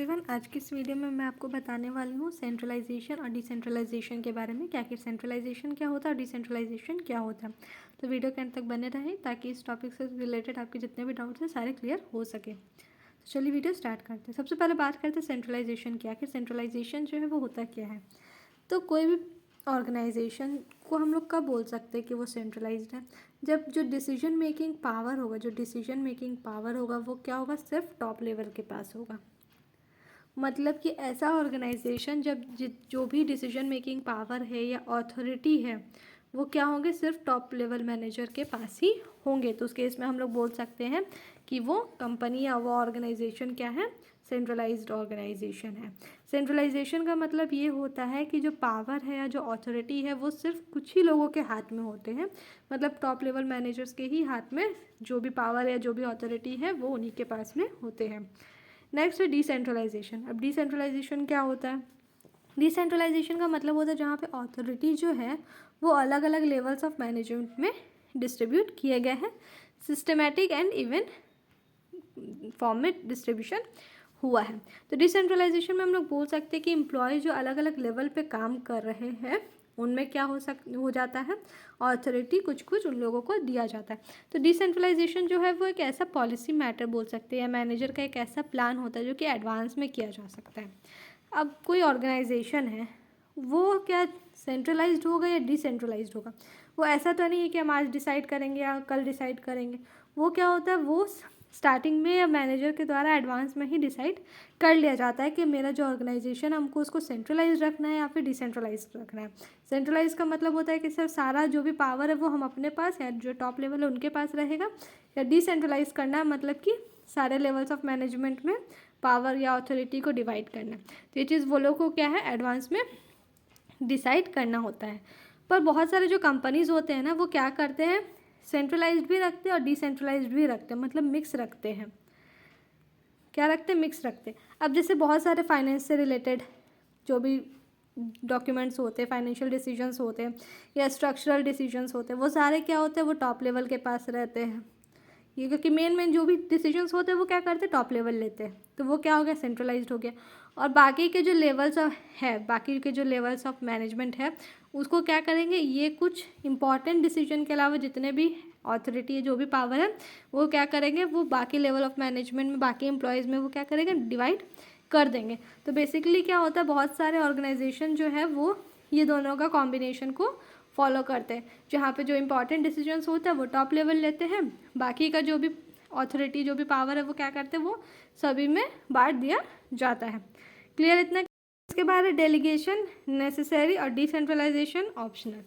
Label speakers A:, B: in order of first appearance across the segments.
A: Everyone, आज की इस वीडियो में मैं आपको बताने वाली हूँ सेंट्रलाइजेशन और डिसेंट्रलाइजेशन के बारे में। क्या कि सेंट्रलाइजेशन क्या होता है और डिसेंट्रलाइजेशन क्या होता है। तो वीडियो के अंत तक बने रहें ताकि इस टॉपिक से रिलेटेड आपके जितने भी डाउट्स हैं सारे क्लियर हो सके। तो चलिए वीडियो स्टार्ट करते हैं। सबसे पहले बात करते हैं सेंट्रलाइजेशन क्या। आखिर सेंट्रलाइजेशन जो है वो होता क्या है। तो कोई भी ऑर्गेनाइजेशन को हम लोग कब बोल सकते हैं कि वो सेंट्रलाइज्ड है, जब जो डिसीजन मेकिंग पावर होगा वो क्या होगा, सिर्फ टॉप लेवल के पास होगा। मतलब कि ऐसा ऑर्गेनाइजेशन जब जो भी डिसीजन मेकिंग पावर है या अथॉरिटी है वो क्या होंगे, सिर्फ टॉप लेवल मैनेजर के पास ही होंगे। तो उस केस में हम लोग बोल सकते हैं कि वो कंपनी या वो ऑर्गेनाइजेशन क्या है, सेंट्रलाइज्ड ऑर्गेनाइजेशन है। सेंट्रलाइजेशन का मतलब ये होता है कि जो पावर है या जो अथॉरिटी है वो सिर्फ कुछ ही लोगों के हाथ में होते हैं। मतलब टॉप लेवल मैनेजर्स के ही हाथ में जो भी पावर या जो भी अथॉरिटी है वो उन्हीं के पास में होते हैं। नेक्स्ट है डिसेंट्रलाइजेशन। अब डिसेंट्रलाइजेशन क्या होता है। डिसेंट्रलाइजेशन का मतलब होता है जहाँ पे अथॉरिटी जो है वो अलग अलग लेवल्स ऑफ मैनेजमेंट में डिस्ट्रीब्यूट किए गए हैं। सिस्टमैटिक एंड इवन फॉर्म में डिस्ट्रीब्यूशन हुआ है। तो डिसेंट्रलाइजेशन में हम लोग बोल सकते हैं कि एम्प्लॉय जो अलग अलग लेवल पे काम कर रहे हैं उनमें क्या हो जाता है, अथॉरिटी कुछ कुछ उन लोगों को दिया जाता है। तो डिसेंट्रलाइजेशन जो है वो एक ऐसा पॉलिसी मैटर बोल सकते हैं या मैनेजर का एक ऐसा प्लान होता है जो कि एडवांस में किया जा सकता है। अब कोई ऑर्गेनाइजेशन है वो क्या सेंट्रलाइज्ड होगा या डिसेंट्रलाइज्ड होगा, वो ऐसा तो नहीं है कि हम आज डिसाइड करेंगे या कल डिसाइड करेंगे। वो क्या होता है, वो स्टार्टिंग में या मैनेजर के द्वारा एडवांस में ही डिसाइड कर लिया जाता है कि मेरा जो ऑर्गेनाइजेशन है हमको उसको सेंट्रलाइज रखना है या फिर डिसेंट्रलाइज रखना है। सेंट्रलाइज का मतलब होता है कि सर सारा जो भी पावर है वो हम अपने पास या जो टॉप लेवल है उनके पास रहेगा। या डिसेंट्रलाइज करना है मतलब कि सारे लेवल्स ऑफ मैनेजमेंट में पावर या अथॉरिटी को डिवाइड करना। तो ये चीज़ वो लोग को क्या है, एडवांस में डिसाइड करना होता है। पर बहुत सारे जो कंपनीज़ होते हैं ना वो क्या करते हैं, सेंट्रलाइज्ड भी रखते हैं और डिसेंट्रलाइज्ड भी रखते हैं, मतलब मिक्स रखते हैं। क्या रखते हैं, मिक्स रखते हैं। अब जैसे बहुत सारे फाइनेंस से रिलेटेड जो भी डॉक्यूमेंट्स होते हैं, फाइनेंशियल डिसीजंस होते हैं या स्ट्रक्चरल डिसीजंस होते हैं, वो सारे क्या होते हैं, वो टॉप लेवल के पास रहते हैं। ये क्योंकि मेन जो भी डिसीजंस होते हैं वो क्या करते हैं, टॉप लेवल लेते हैं। तो वो क्या हो गया, सेंट्रलाइज्ड हो गया। और बाकी के जो लेवल्स ऑफ मैनेजमेंट है उसको क्या करेंगे, ये कुछ इंपॉर्टेंट डिसीजन के अलावा जितने भी अथॉरिटी है, जो भी पावर है, वो क्या करेंगे, वो बाकी लेवल ऑफ मैनेजमेंट में, बाकी एम्प्लॉयज़ में वो क्या करेंगे, डिवाइड कर देंगे। तो बेसिकली क्या होता है, बहुत सारे ऑर्गेनाइजेशन जो है वो ये दोनों का कॉम्बिनेशन को फॉलो करते हैं, जहाँ पे जो इंपॉर्टेंट डिसीजंस होता है वो टॉप लेवल लेते हैं, बाकी का जो भी अथॉरिटी जो भी पावर है वो क्या करते हैं, वो सभी में बांट दिया जाता है। क्लियर इतना। इसके बाद है डेलीगेशन नेसेसरी और डिसेंट्रलाइजेशन ऑप्शनल।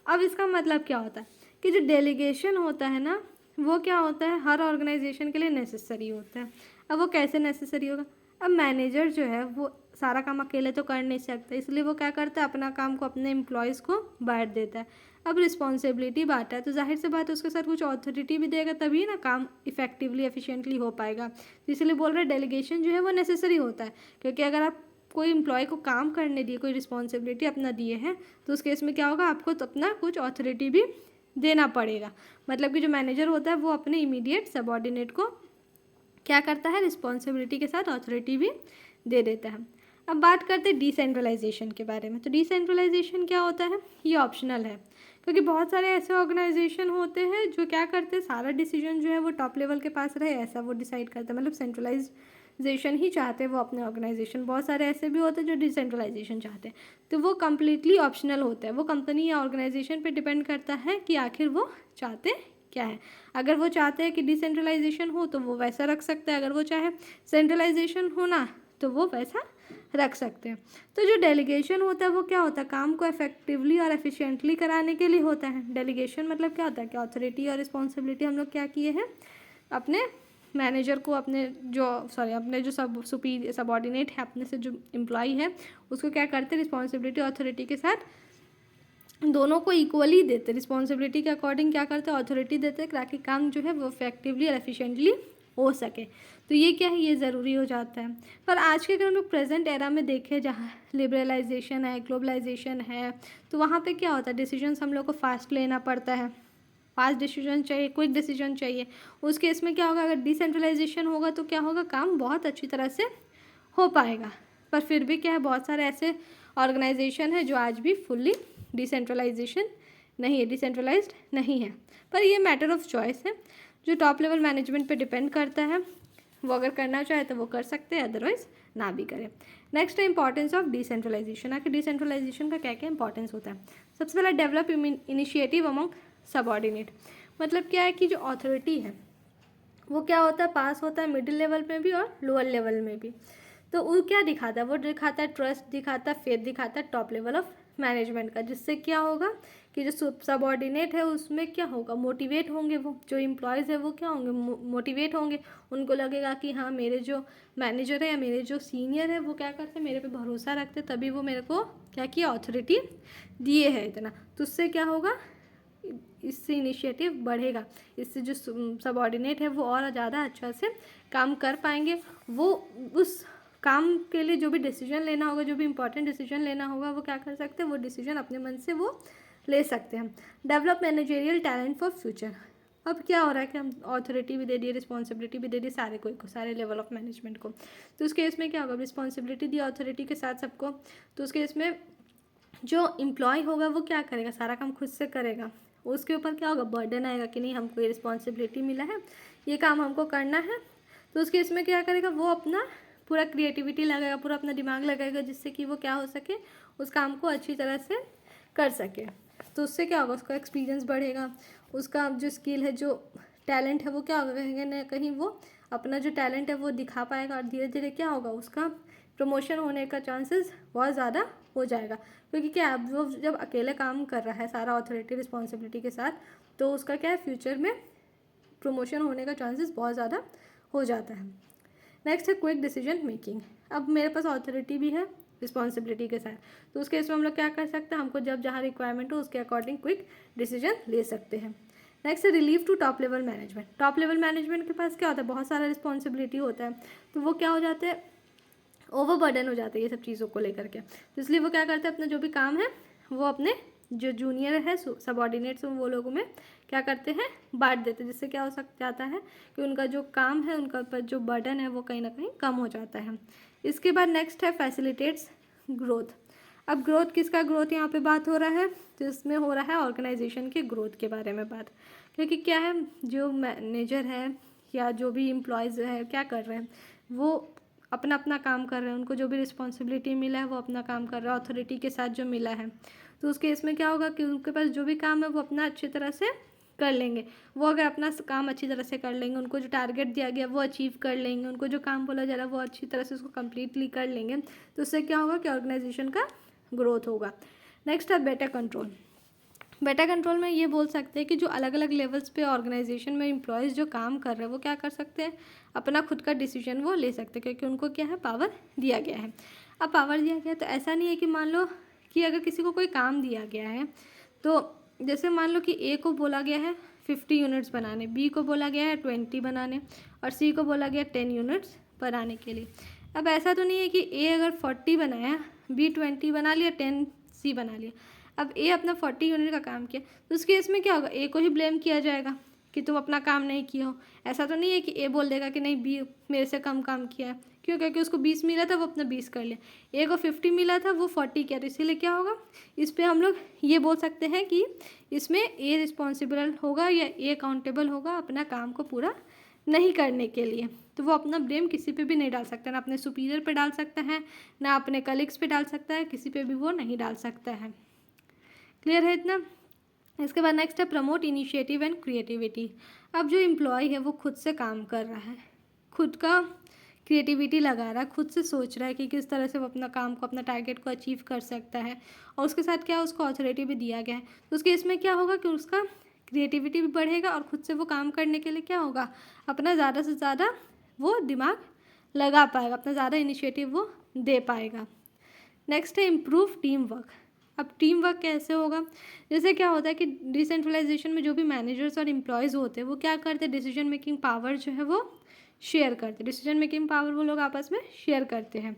A: अब इसका मतलब क्या होता है कि जो डेलीगेशन होता है ना वो क्या होता है, हर ऑर्गेनाइजेशन के लिए नेसेसरी होता है। अब वो कैसे नेसेसरी होगा, अब मैनेजर जो है वो सारा काम अकेले तो कर नहीं सकता, इसलिए वो क्या करता है, अपना काम को अपने एम्प्लॉयज़ को बांट देता है। अब रिस्पॉन्सिबिलिटी बांटा है तो जाहिर सी बात है उसके साथ कुछ अथॉरिटी भी देगा, तभी ना काम इफेक्टिवली एफिशिएंटली हो पाएगा। इसलिए बोल रहे डेलीगेशन जो है वो नेसेसरी होता है, क्योंकि अगर आप कोई एम्प्लॉय को काम करने दिए, कोई रिस्पॉन्सिबिलिटी अपना दिए हैं, तो उस केस में क्या होगा, आपको तो अपना कुछ अथॉरिटी भी देना पड़ेगा। मतलब कि जो मैनेजर होता है वो अपने इमीडिएट सबऑर्डिनेट को क्या करता है, रिस्पॉन्सिबिलिटी के साथ अथॉरिटी भी दे देता है। अब बात करते हैं डिसेंट्रलाइजेशन के बारे में। तो डिसेंट्रलाइजेशन क्या होता है, ये ऑप्शनल है, क्योंकि बहुत सारे ऐसे ऑर्गेनाइजेशन होते हैं जो क्या करते हैं, सारा डिसीजन जो है वो टॉप लेवल के पास रहे ऐसा वो डिसाइड करते हैं, मतलब सेंट्रलाइजेशन ही चाहते हैं वो अपने ऑर्गेनाइजेशन। बहुत सारे ऐसे भी होते हैं जो डिसेंट्रलाइजेशन चाहते हैं, तो वो कम्प्लीटली ऑप्शनल होता है। वो कंपनी या ऑर्गेनाइजेशन पे डिपेंड करता है कि आखिर वो चाहते क्या है। अगर वो चाहते हैं कि डिसेंट्रलाइजेशन हो तो वो वैसा रख सकते हैं, अगर वो चाहे सेंट्रलाइजेशन होना तो वो वैसा रख सकते हैं। तो जो डेलीगेशन होता है वो क्या होता है, काम को इफेक्टिवली और एफिशिएंटली कराने के लिए होता है। डेलीगेशन मतलब क्या होता है कि अथॉरिटी और रिस्पॉन्सिबिलिटी हम लोग क्या किए हैं, अपने मैनेजर को, अपने जो सबऑर्डिनेट है, अपने से जो एम्प्लॉय है उसको क्या करते हैं, रिस्पॉन्सिबिलिटी अथॉरिटी के साथ दोनों को इक्वली देते, रिस्पॉन्सिबिलिटी के अकॉर्डिंग क्या करते हैं, अथॉरिटी देते हैं, ताकि काम जो है वो इफेक्टिवली और एफिशिएंटली हो सके। तो ये क्या है, ये ज़रूरी हो जाता है। पर आज के अगर हम लोग प्रेजेंट एरा में देखें जहाँ लिबरलाइजेशन है, ग्लोबलाइजेशन है, तो वहाँ पे क्या होता है, डिसीजंस हम लोग को फास्ट लेना पड़ता है, फास्ट डिसीजन चाहिए, क्विक डिसीजन चाहिए। उस केस में क्या होगा, अगर डिसेंट्रलाइजेशन होगा तो क्या होगा, काम बहुत अच्छी तरह से हो पाएगा। पर फिर भी क्या है, बहुत सारे ऐसे ऑर्गेनाइजेशन है जो आज भी फुल्ली डिसेंट्रलाइजेशन नहीं है, डिसेंट्रलाइज्ड नहीं है। पर ये मैटर ऑफ चॉइस है, जो टॉप लेवल मैनेजमेंट पे डिपेंड करता है। वो अगर करना चाहे तो वो कर सकते हैं, अदरवाइज ना भी करें। नेक्स्ट है इंपॉर्टेंस ऑफ डिसेंट्रलाइजेशन। आखिर डिसेंट्रलाइजेशन का क्या क्या इंपॉर्टेंस होता है। सबसे पहला, डेवलप इनिशिएटिव अमंग सबऑर्डिनेट। मतलब क्या है कि जो अथॉरिटी है वो क्या होता है, पास होता है मिडिल लेवल में भी और लोअर लेवल में भी। तो वो क्या दिखाता है, वो दिखाता है ट्रस्ट, दिखाता है फेथ, दिखाता है टॉप लेवल ऑफ मैनेजमेंट का। जिससे क्या होगा कि जो सबऑर्डिनेट है उसमें क्या होगा, मोटिवेट होंगे। वो जो एम्प्लॉयज़ है वो क्या होंगे, मोटिवेट होंगे। उनको लगेगा कि हाँ, मेरे जो मैनेजर है या मेरे जो सीनियर है वो क्या करते हैं, मेरे पे भरोसा रखते, तभी वो मेरे को क्या किया, अथॉरिटी दिए है इतना। तो उससे क्या होगा, इससे इनिशिएटिव बढ़ेगा, इससे जो सबऑर्डिनेट है वो और ज़्यादा अच्छा से काम कर पाएंगे। वो उस काम के लिए जो भी डिसीजन लेना होगा, जो भी इंपॉर्टेंट डिसीजन लेना होगा, वो क्या कर सकते हैं, वो डिसीजन अपने मन से वो ले सकते हैं। Develop managerial talent for future. अब क्या हो रहा है कि हम अथॉरिटी भी दे दिए, रिस्पॉन्सिबिलिटी भी दे दी सारे को, सारे लेवल ऑफ मैनेजमेंट को। तो उस केस में क्या होगा, रिस्पॉन्सिबिलिटी दी अथॉरिटी के साथ सबको, तो उस केस में जो एम्प्लॉय होगा वो क्या करेगा, सारा काम खुद से करेगा। उसके ऊपर क्या होगा, बर्डन आएगा कि नहीं, हमको ये रिस्पॉन्सिबिलिटी मिला है, ये काम हमको करना है। तो उस केस में क्या करेगा, वो अपना पूरा क्रिएटिविटी लगाएगा, पूरा अपना दिमाग लगाएगा, जिससे कि वो क्या हो सके, उस काम को अच्छी तरह से कर सके। तो उससे क्या होगा, उसका एक्सपीरियंस बढ़ेगा, उसका जो स्किल है, जो टैलेंट है वो क्या होगा, कहीं ना कहीं वो अपना जो टैलेंट है वो दिखा पाएगा। और धीरे धीरे क्या होगा, उसका प्रमोशन होने का चांसेस बहुत ज़्यादा हो जाएगा। क्योंकि क्या है, वो जब अकेले काम कर रहा है सारा अथॉरिटी रिस्पॉन्सिबिलिटी के साथ, तो उसका क्या है, फ्यूचर में प्रमोशन होने का चांसेस बहुत ज़्यादा हो जाता है। नेक्स्ट है क्विक डिसीजन मेकिंग। अब मेरे पास अथॉरिटी भी है रिस्पॉन्सिबिलिटी के साथ, तो उस केस में हम लोग क्या कर सकते हैं, हमको जब जहाँ रिक्वायरमेंट हो उसके अकॉर्डिंग क्विक डिसीजन ले सकते हैं। नेक्स्ट है relieve to top level management. Top level management के पास क्या होता है, बहुत सारा रिस्पॉन्सिबिलिटी होता है, तो वो क्या हो जाते हैं, ओवर बर्डन हो जाता है ये सब चीज़ों को लेकर के। तो इसलिए वो क्या करते हैं, अपना जो भी काम है वो अपने जो जूनियर है, सबऑर्डिनेट्स वो लोगों में क्या करते हैं, बांट देते हैं। जिससे क्या हो जाता है कि उनका जो काम है, उनका पर जो बर्डन है वो कहीं ना कहीं कम हो जाता है। इसके बाद नेक्स्ट है फैसिलिटेट्स ग्रोथ। अब ग्रोथ किसका ग्रोथ यहाँ पे बात हो रहा है, तो इसमें हो रहा है ऑर्गेनाइजेशन के ग्रोथ के बारे में बात। क्योंकि क्या है, जो मैनेजर है या जो भी एम्प्लॉयज़ है क्या कर रहे हैं, वो अपना अपना काम कर रहे हैं, उनको जो भी रिस्पॉन्सिबिलिटी मिला है वो अपना काम कर रहा है अथॉरिटी के साथ जो मिला है। तो उस केस में क्या होगा कि उनके पास जो भी काम है वो अपना अच्छी तरह से कर लेंगे। वो अगर अपना काम अच्छी तरह से कर लेंगे, उनको जो टारगेट दिया गया वो अचीव कर लेंगे, उनको जो काम बोला जा रहा है वो अच्छी तरह से उसको कम्प्लीटली कर लेंगे, तो उससे क्या होगा कि ऑर्गेनाइजेशन का ग्रोथ होगा। नेक्स्ट है बेटर कंट्रोल। बेटा कंट्रोल में ये बोल सकते हैं कि जो अलग अलग लेवल्स पे ऑर्गेनाइजेशन में एम्प्लॉयज़ जो काम कर रहे हैं वो क्या कर सकते हैं, अपना खुद का डिसीजन वो ले सकते हैं, क्योंकि उनको क्या है, पावर दिया गया है। अब पावर दिया गया है तो ऐसा नहीं है कि मान लो कि अगर किसी को कोई काम दिया गया है, तो जैसे मान लो कि ए को बोला गया है 50 यूनिट्स बनाने, बी को बोला गया है 20 बनाने, और सी को बोला गया 10 यूनिट्स बनाने के लिए। अब ऐसा तो नहीं है कि ए अगर 40 बनाया, बी 20 बना लिया, 10 सी बना लिया। अब ए अपना 40 यूनिट का काम किया, तो उस केस में क्या होगा, ए को ही ब्लेम किया जाएगा कि तुम अपना काम नहीं किए हो। ऐसा तो नहीं है कि ए बोल देगा कि नहीं, बी मेरे से कम काम किया है। क्यों, क्योंकि उसको 20 मिला था वो अपना 20 कर लिया, ए को 50 मिला था वो 40 किया, तो इसीलिए क्या होगा, इस पर हम लोग ये बोल सकते हैं कि इसमें ए रिस्पॉन्सिबल होगा या ए अकाउंटेबल होगा अपना काम को पूरा नहीं करने के लिए। तो वो अपना ब्लेम किसी पे भी नहीं डाल सकता, ना अपने सुपीरियर पे डाल सकता है, ना अपने कलीग्स पे डाल सकता है, किसी पे भी वो नहीं डाल सकता है। क्लियर है इतना। इसके बाद नेक्स्ट है प्रमोट इनिशिएटिव एंड क्रिएटिविटी। अब जो एम्प्लॉय है वो खुद से काम कर रहा है, खुद का क्रिएटिविटी लगा रहा है, खुद से सोच रहा है कि किस तरह से वो अपना काम को, अपना टारगेट को अचीव कर सकता है, और उसके साथ क्या उसको अथॉरिटी भी दिया गया है। तो उसके इसमें क्या होगा कि उसका क्रिएटिविटी भी बढ़ेगा, और खुद से वो काम करने के लिए क्या होगा, अपना ज़्यादा से ज़्यादा वो दिमाग लगा पाएगा, अपना ज़्यादा इनिशिएटिव वो दे पाएगा। नेक्स्ट है इम्प्रूव टीम वर्क। अब टीम वर्क कैसे होगा, जैसे क्या होता है कि डिसेंट्रलाइजेशन में जो भी मैनेजर्स और एम्प्लॉयज़ होते हैं वो क्या करते हैं, डिसीजन मेकिंग पावर जो है वो शेयर करते हैं, डिसीजन मेकिंग पावर वो लोग आपस में शेयर करते हैं,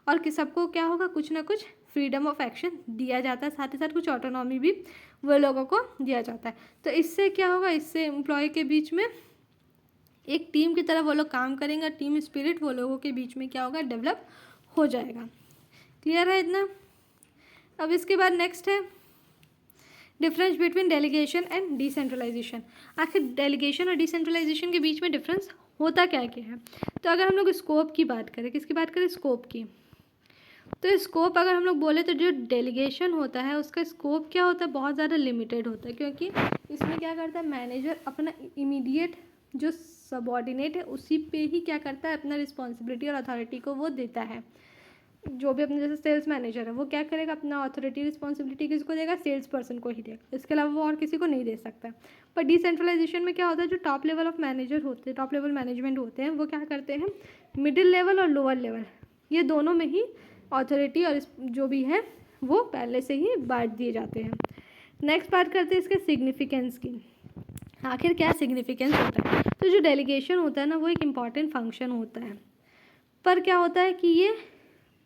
A: और कि सबको क्या होगा, कुछ ना कुछ फ्रीडम ऑफ एक्शन दिया जाता है, साथ ही साथ कुछ ऑटोनॉमी भी वो लोगों को दिया जाता है। तो इससे क्या होगा, इससे एम्प्लॉय के बीच में एक टीम की तरह वो लोग काम करेंगे, टीम स्पिरिट वो लोगों के बीच में क्या होगा, डेवलप हो जाएगा। क्लियर है इतना? अब इसके बाद नेक्स्ट है difference between delegation and decentralisation. आखिर डेलीगेशन और डिसेंट्रलाइजेशन के बीच में डिफरेंस होता क्या क्या है? तो अगर हम लोग स्कोप की बात करें, किसकी बात करें? स्कोप की। तो स्कोप अगर हम लोग बोले तो जो डेलीगेशन होता है उसका स्कोप क्या होता है? बहुत ज़्यादा लिमिटेड होता है, क्योंकि इसमें क्या करता है मैनेजर अपना इमीडिएट जो सबऑर्डिनेट है उसी पे ही क्या करता है अपना रिस्पॉन्सिबिलिटी और अथॉरिटी को वो देता है। जो भी अपने जैसे सेल्स मैनेजर है वो क्या करेगा? अपना अथॉरिटी रिस्पॉन्सिबिलिटी किसको देगा? सेल्स पर्सन को ही देगा, इसके अलावा वो और किसी को नहीं दे सकता। पर डिसेंट्रलाइजेशन में क्या होता है, जो टॉप लेवल ऑफ मैनेजर होते हैं, टॉप लेवल मैनेजमेंट होते हैं, वो क्या करते हैं मिडिल लेवल और लोअर लेवल ये दोनों में ही अथॉरिटी और जो भी है वो पहले से ही बांट दिए जाते हैं। नेक्स्ट बात करते हैं इसके सिग्निफिकेंस की। आखिर क्या सिग्निफिकेंस होता है? तो जो डेलीगेशन होता है ना वो एक इम्पॉर्टेंट फंक्शन होता है, पर क्या होता है कि ये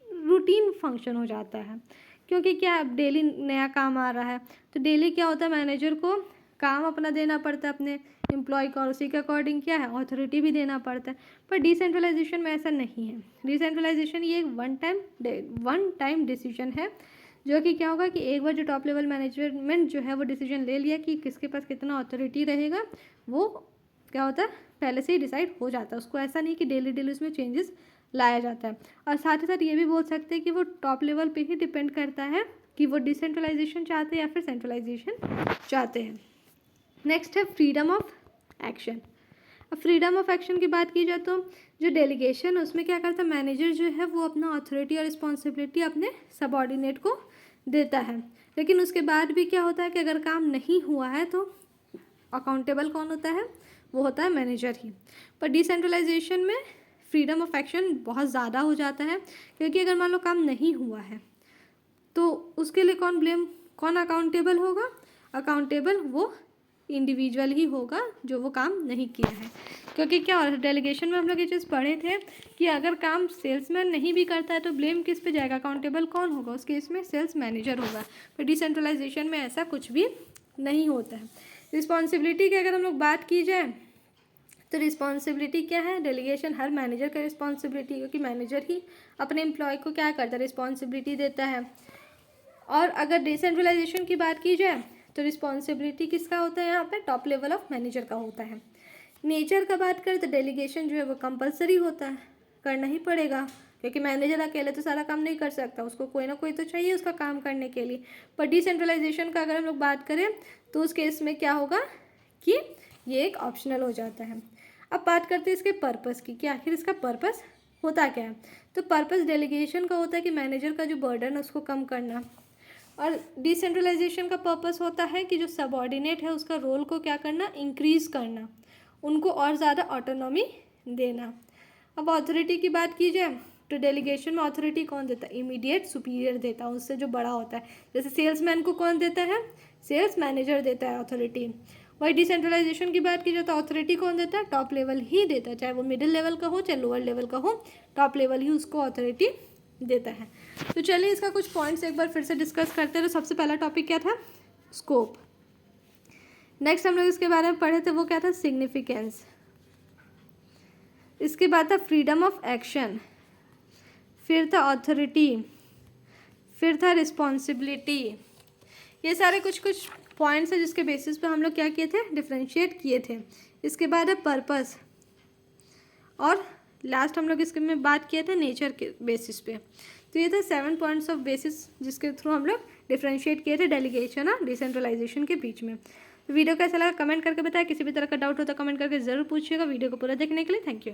A: रूटीन फंक्शन हो जाता है, क्योंकि क्या अब डेली नया काम आ रहा है तो डेली क्या होता है मैनेजर को काम अपना देना पड़ता है अपने एम्प्लॉय को, और उसी के अकॉर्डिंग क्या है अथॉरिटी भी देना पड़ता है। पर डिसेंट्रलाइजेशन में ऐसा नहीं है। डिसेंट्रलाइजेशन ये एक वन टाइम डिसीजन है, जो कि क्या होगा कि एक बार जो टॉप लेवल मैनेजमेंट जो है वो डिसीजन ले लिया कि किसके पास कितना अथॉरिटी रहेगा, वो क्या होता है पहले से ही डिसाइड हो जाता है। उसको ऐसा नहीं कि डेली डेली उसमें चेंजेस लाया जाता है। और साथ ही साथ ये भी बोल सकते हैं कि वो टॉप लेवल पे ही डिपेंड करता है कि वो डिसेंट्रलाइजेशन चाहते हैं या फिर सेंट्रलाइजेशन चाहते हैं। नेक्स्ट है फ्रीडम ऑफ एक्शन। अब फ्रीडम ऑफ एक्शन की बात की जाए तो जो डेलीगेशन है उसमें क्या करता है मैनेजर जो है वो अपना अथॉरिटी और रिस्पॉन्सिबिलिटी अपने सबऑर्डिनेट को देता है, लेकिन उसके बाद भी क्या होता है कि अगर काम नहीं हुआ है तो अकाउंटेबल कौन होता है? वो होता है मैनेजर ही। पर डिसेंट्रलाइजेशन में फ्रीडम ऑफ एक्शन बहुत ज़्यादा हो जाता है, क्योंकि अगर मान लो काम नहीं हुआ है तो उसके लिए कौन अकाउंटेबल होगा? अकाउंटेबल वो इंडिविजुअल ही होगा जो वो काम नहीं किया है। क्योंकि क्या और डेलीगेशन में हम लोग ये चीज़ पढ़े थे कि अगर काम सेल्समैन नहीं भी करता है तो ब्लेम किस पे जाएगा? अकाउंटेबल कौन होगा? उस केस में सेल्स मैनेजर होगा। पर डिसेंट्रलाइजेशन में ऐसा कुछ भी नहीं होता है। रिस्पॉन्सिबिलिटी की अगर हम लोग बात की जाए तो रिस्पॉन्सिबिलिटी क्या है? डेलीगेशन हर मैनेजर का रिस्पॉन्सिबिलिटी, क्योंकि मैनेजर ही अपने एम्प्लॉय को क्या करता है? रिस्पॉन्सिबिलिटी देता है। और अगर डिसेंट्रलाइजेशन की बात की जाए तो रिस्पॉन्सिबिलिटी किसका होता है? यहाँ पे टॉप लेवल ऑफ मैनेजर का होता है। नेचर का बात करें तो डेलीगेशन जो है वो कंपलसरी होता है, करना ही पड़ेगा, क्योंकि मैनेजर अकेले तो सारा काम नहीं कर सकता, उसको कोई ना कोई तो चाहिए उसका काम करने के लिए। पर डिसेंट्रलाइजेशन का अगर हम लोग बात करें तो उस केस में क्या होगा कि ये एक ऑप्शनल हो जाता है। अब बात करते हैं इसके पर्पस की कि आखिर इसका पर्पस होता क्या है। तो पर्पस डेलीगेशन का होता है कि मैनेजर का जो बर्डन है उसको कम करना, और डिसेंट्रलाइजेशन का पर्पस होता है कि जो सबऑर्डिनेट है उसका रोल को क्या करना? इंक्रीज करना, उनको और ज़्यादा ऑटोनॉमी देना। अब अथॉरिटी की बात की जाए तो डेलीगेशन में अथॉरिटी कौन देता है? इमीडिएट सुपीरियर देता है, उससे जो बड़ा होता है। जैसे सेल्समैन को कौन देता है? सेल्स मैनेजर देता है अथॉरिटी। वही डिसेंट्रलाइजेशन की बात की जाए तो अथॉरिटी कौन देता है? टॉप लेवल ही देता है, चाहे वो मिडिल लेवल का हो चाहे लोअर लेवल का हो, टॉप लेवल ही उसको अथॉरिटी देता है। तो चलिए इसका कुछ पॉइंट्स एक बार फिर से डिस्कस करते हैं। तो सबसे पहला टॉपिक क्या था? स्कोप। नेक्स्ट हम लोग इसके बारे में पढ़े थे, वो क्या था? सिग्निफिकेंस। इसके बाद था फ्रीडम ऑफ एक्शन, फिर था अथॉरिटी, फिर था रिस्पॉन्सिबिलिटी। ये सारे कुछ पॉइंट्स हैं जिसके बेसिस पे हम लोग क्या किए थे? डिफ्रेंशिएट किए थे। इसके बाद है पर्पस, और लास्ट हम लोग इसके में बात किया था नेचर के बेसिस पे। तो ये था 7 पॉइंट्स ऑफ बेसिस जिसके थ्रू हम लोग डिफ्रेंशिएट किए थे डेलीगेशन और डिसेंट्रलाइजेशन के बीच में। तो वीडियो कैसा लगा कमेंट करके बताया। किसी भी तरह का डाउट हो तो कमेंट करके ज़रूर पूछिएगा। वीडियो को पूरा देखने के लिए थैंक यू।